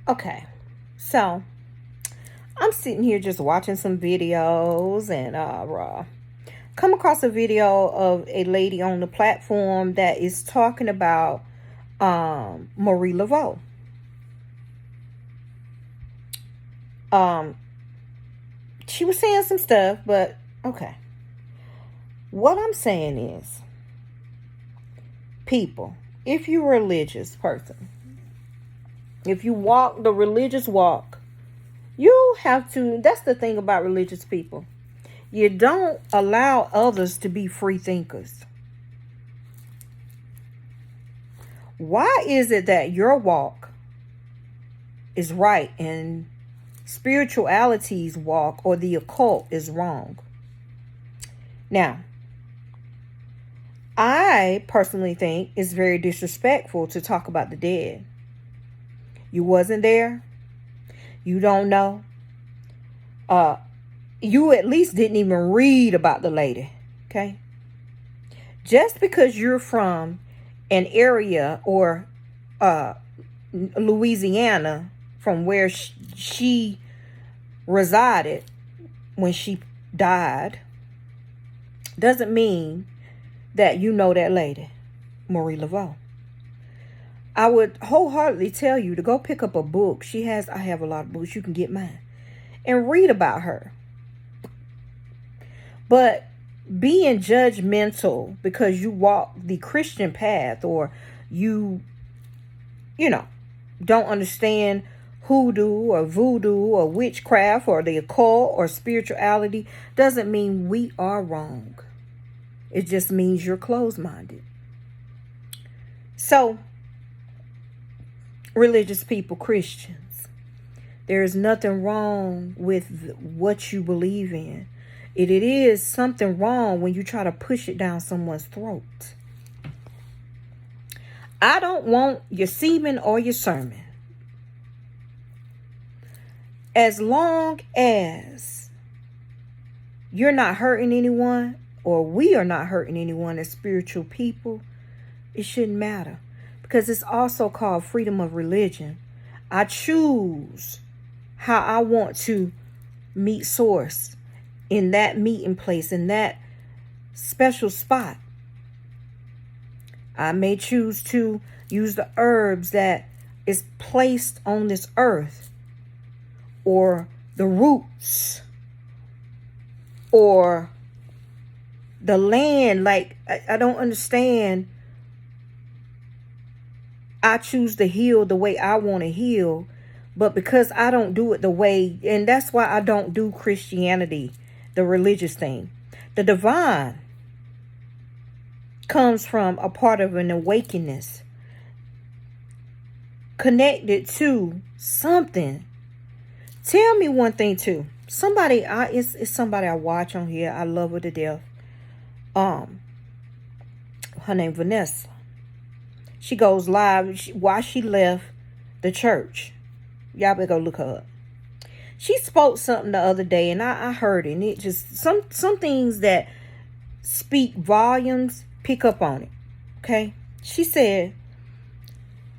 Okay, so I'm sitting here just watching some videos and come across a video of a lady on the platform that is talking about Marie Laveau. Um, she was saying some stuff, but okay. What I'm saying is, people, if you're a religious person, if you walk the religious walk, you have to. That's the thing about religious people. You don't allow others to be free thinkers. Why is it that your walk is right and spirituality's walk or the occult is wrong? Now, I personally think it's very disrespectful to talk about the dead. You wasn't there. You don't know. You at least didn't even read about the lady. Okay? Just because you're from an area or Louisiana from where she resided when she died doesn't mean that you know that lady, Marie Laveau. I would wholeheartedly tell you to go pick up a book. I have a lot of books. You can get mine and read about her. But being judgmental because you walk the Christian path or you don't understand hoodoo or voodoo or witchcraft or the occult or spirituality doesn't mean we are wrong. It just means you're closed-minded. So, religious people, Christians, there is nothing wrong with what you believe in. It is something wrong when you try to push it down someone's throat. I don't want your semen or your sermon. As long as you're not hurting anyone or we are not hurting anyone as spiritual people, it shouldn't matter. Because it's also called freedom of religion. I choose how I want to meet source in that meeting place, in that special spot. I may choose to use the herbs that is placed on this earth, or the roots, or the land. Like, I don't understand. I choose to heal the way I want to heal, but because I don't do it the way, and that's why I don't do Christianity, the religious thing. The divine comes from a part of an awakeness connected to something. Tell me one thing too. It's somebody I watch on here. I love her to death. Her name Vanessa. She goes live while she left the church. Y'all better go look her up. She spoke something the other day, and I heard it. And it just some things that speak volumes, pick up on it. Okay? She said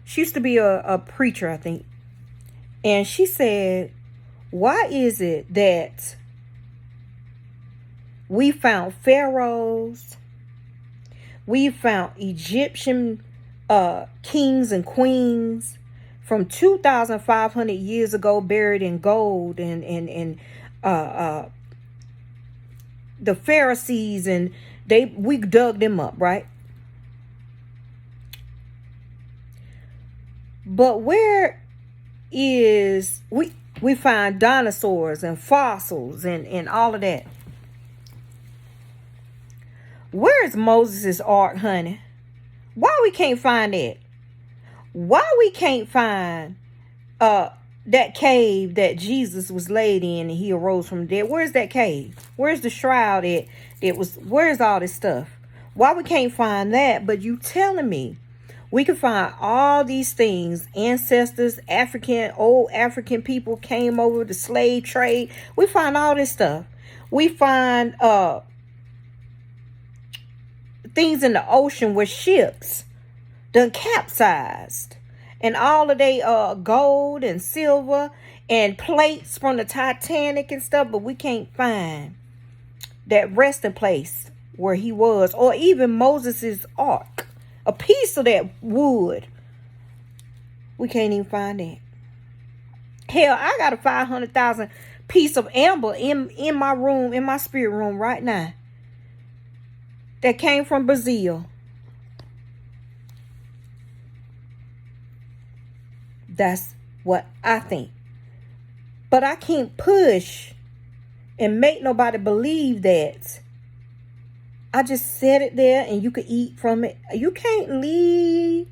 she used to be a preacher, I think. And she said, why is it that we found pharaohs, we found Egyptian kings and queens from 2,500 years ago buried in gold, and the Pharisees, and we dug them up, right? But where is we find dinosaurs and fossils and all of that? Where is Moses' ark, honey? Why we can't find that? Why we can't find that cave that Jesus was laid in and he arose from the dead? Where's that cave? Where's the shroud where's all this stuff? Why we can't find that? But you telling me we can find all these things, ancestors, old African people came over, the slave trade. We find all this stuff. We find things in the ocean where ships done capsized. and all of they gold and silver and plates from the Titanic and stuff, but we can't find that resting place where he was, or even Moses's ark, a piece of that wood. We can't even find that. Hell, I got a 500,000 piece of amber in my room, in my spirit room right now, that came from Brazil. That's what I think. But I can't push and make nobody believe that. I just set it there and you can eat from it. You can't lead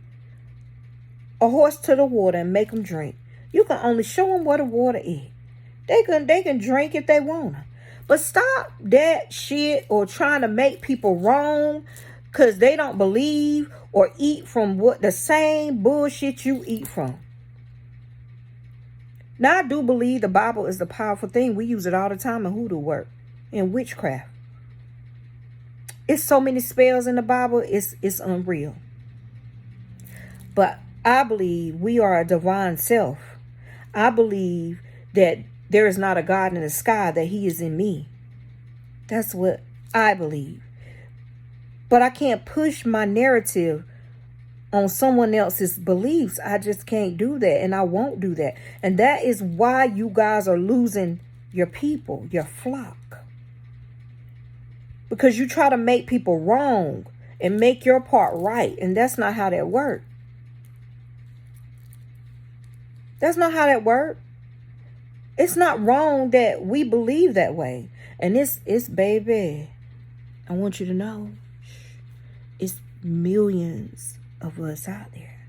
a horse to the water and make them drink. You can only show them where the water is. They can drink if they want to. But stop that shit or trying to make people wrong because they don't believe or eat from what the same bullshit you eat from. Now, I do believe the Bible is a powerful thing. We use it all the time in hoodoo work and witchcraft. It's so many spells in the Bible, it's unreal. But I believe we are a divine self. I believe that there is not a God in the sky, that he is in me. That's what I believe. But I can't push my narrative on someone else's beliefs. I just can't do that, and I won't do that. And that is why you guys are losing your people, your flock. Because you try to make people wrong and make your part right, and that's not how that works. That's not how that works. It's not wrong that we believe that way. And it's baby, I want you to know, it's millions of us out there.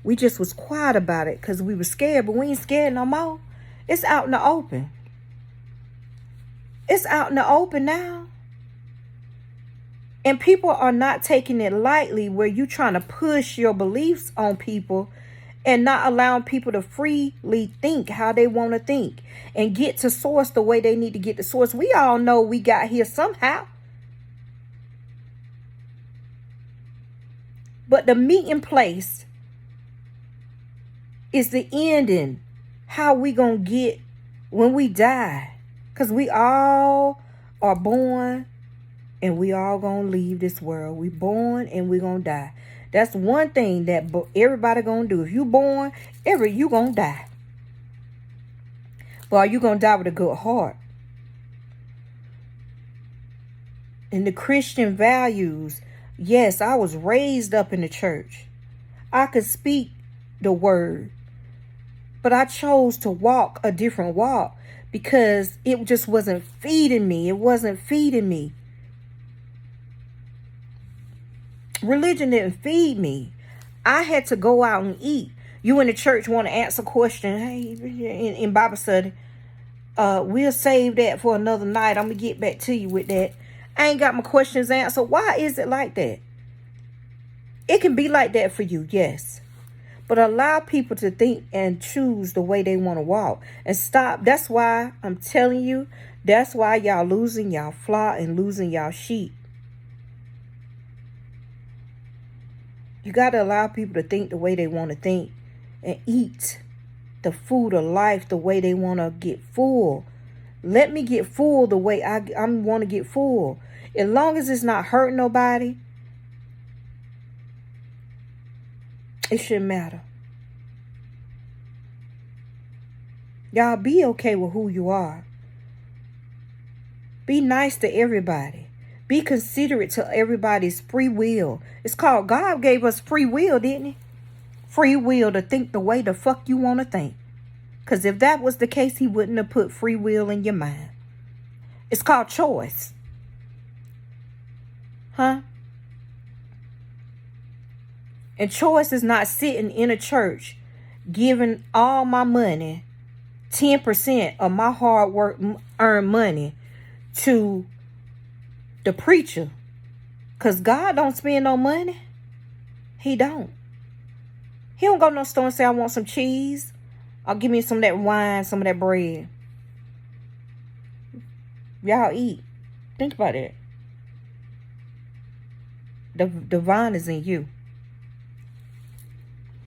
We just was quiet about it because we were scared, but we ain't scared no more. It's out in the open. It's out in the open now. And people are not taking it lightly, where you trying to push your beliefs on people and not allowing people to freely think how they want to think and get to source the way they need to get to source. We all know we got here somehow. But the meeting place is the ending. How we gonna get when we die. Because we all are born and we all gonna leave this world. We born and we gonna die. That's one thing that everybody gonna do. If you born, you gonna die. But are you gonna die with a good heart? And the Christian values, yes, I was raised up in the church. I could speak the word. But I chose to walk a different walk because it just wasn't feeding me. It wasn't feeding me. Religion didn't feed me. I had to go out and eat. You in the church want to answer a question. Hey, in Bible study, we'll save that for another night. I'm going to get back to you with that. I ain't got my questions answered. Why is it like that? It can be like that for you, yes. But allow people to think and choose the way they want to walk. And stop. That's why I'm telling you, that's why y'all losing y'all flock and losing y'all sheep. You got to allow people to think the way they want to think and eat the food of life the way they want to get full. Let me get full the way I want to get full. As long as it's not hurting nobody, it shouldn't matter. Y'all be okay with who you are. Be nice to everybody. Be considerate to everybody's free will. It's called, God gave us free will, didn't he? Free will to think the way the fuck you want to think. Because if that was the case, he wouldn't have put free will in your mind. It's called choice. Huh? And choice is not sitting in a church giving all my money, 10% of my hard work earned money to the preacher. Because God don't spend no money. He don't. He don't go to no store and say, I want some cheese. Or give me some of that wine, some of that bread. Y'all eat. Think about it. The divine is in you.